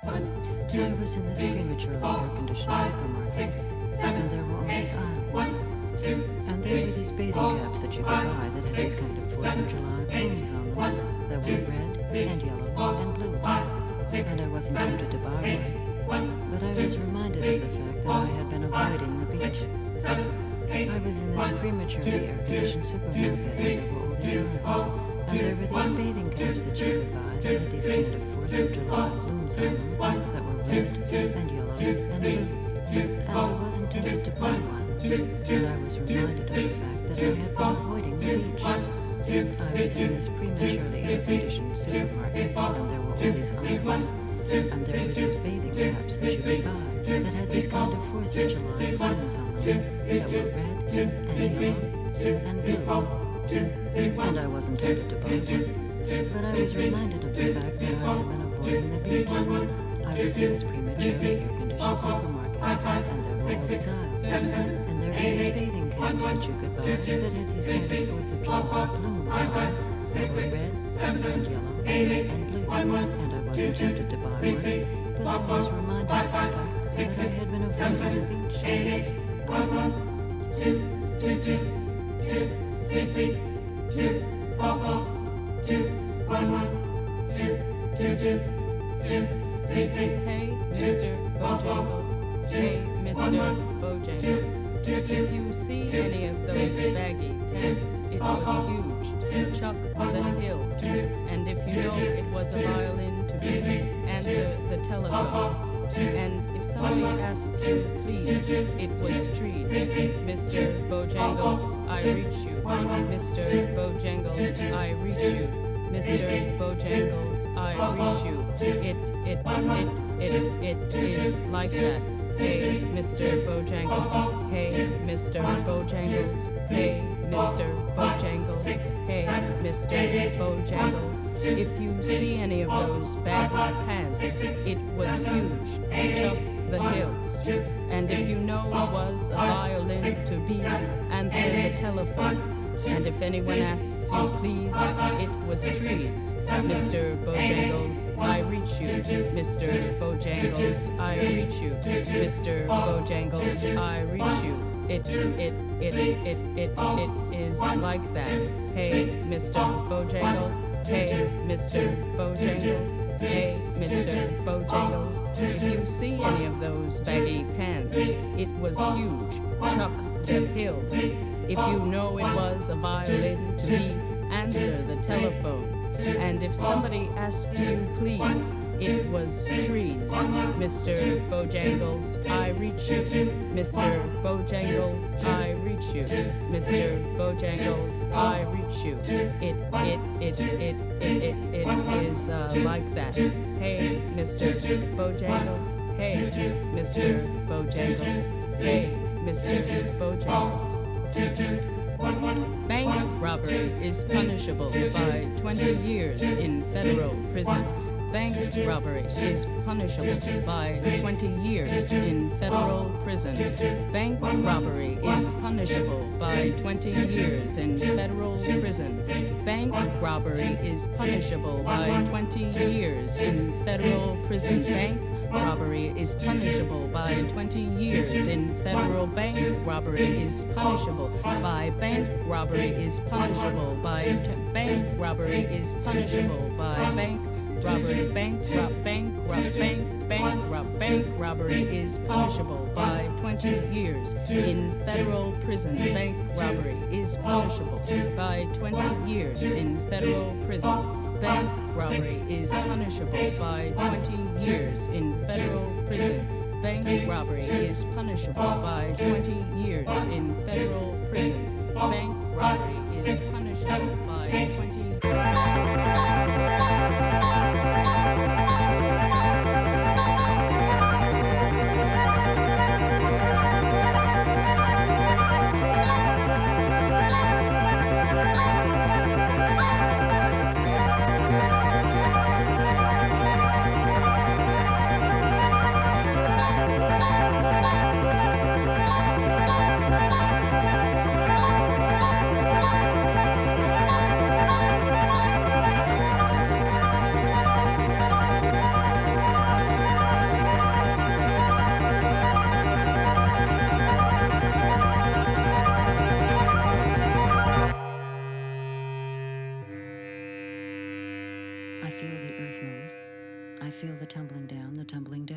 I was in this prematurely air-conditioned supermarket, and there were all these aisles. And there were these bathing caps that you could buy that had these kind of 4th of July plumes on them that were red and yellow and blue. And I wasn't tempted to buy one, but I was reminded of the fact that I had been avoiding the beach. I was in this prematurely air-conditioned supermarket, and there were all these aisles. And there were these bathing caps that you could buy that had these kind of 4th of July plumes on them that were red and yellow and blue. And I wasn't tempted to buy one, but I was reminded of the fact that I had been avoiding the beach. I was in this prematurely air-conditioned supermarket, and there were all these aisles. And there were these bathing caps that you could buy that had these kind of 4th of July plumes on them that were red and yellow and blue. And I wasn't tempted to buy one, but I was reminded of the fact that I had been avoiding the beach. I was in this prematurely air-conditioned supermarket, and there were all these aisles. And there were these bathing caps that you could buy that had these kind of 4th of July plumes on them that were red and yellow and blue. And I wasn't tempted to buy one, but I was reminded of the fact that I had been avoiding the beach. I Hey, Mr. Bojangles. Hey, Mr. Bojangles. If you see any of those baggy pants, it was huge. Chuck the Hills. And if you know it was a violin to be, answer the telephone. And if somebody asks you, please, it was trees. Mr. Bojangles, I reach you. Mr. Bojangles, I reach you. Mr. Bojangles, I reach you. It is like that. Hey, Mr. Bojangles. Hey, Mr. Bojangles. Hey, Mr. Bojangles. Hey, Mr. Bojangles. If you see any of those baggy pants, it was huge. Chuck the Hills. And if you know it was a violin to be, answer the telephone. And if anyone asks you, please, it was trees. Mr. Bojangles, I reach you. Mr. Bojangles, I reach you. Mr. Bojangles, I reach you. It is like that. Hey, Mr. Bojangles. Hey, Mr. Bojangles. Hey, Mr. Bojangles. If you see any of those baggy pants, it was huge. Chuck the Hills. If you know it was a violin to be, answer the telephone. And if somebody asks you, please, it was trees. Mr. Bojangles, I reach you. Mr. Bojangles, I reach you. Mr. Bojangles, I reach you. It is like that. Hey, Mr. Bojangles. Hey, Mr. Bojangles. Hey, Mr. Bojangles. Bank robbery is punishable by 20 years in federal prison. Bank robbery is punishable by 20 years in federal prison. Bank robbery is punishable by 20 years in federal prison. Bank robbery is punishable by 20 years in federal prison. Bank robbery is punishable by 20 years in federal. Bank robbery is punishable by bank robbery is punishable by bank robbery is punishable by bank robbery. Bank robbery is punishable by 20 years in federal prison. Bank robbery is punishable by 20 years in federal prison. Bank robbery is punishable by 20 years in federal prison. Bank robbery is punishable by 20 years in federal prison. Bank robbery is punishable by 20 I feel the earth move. I feel the tumbling down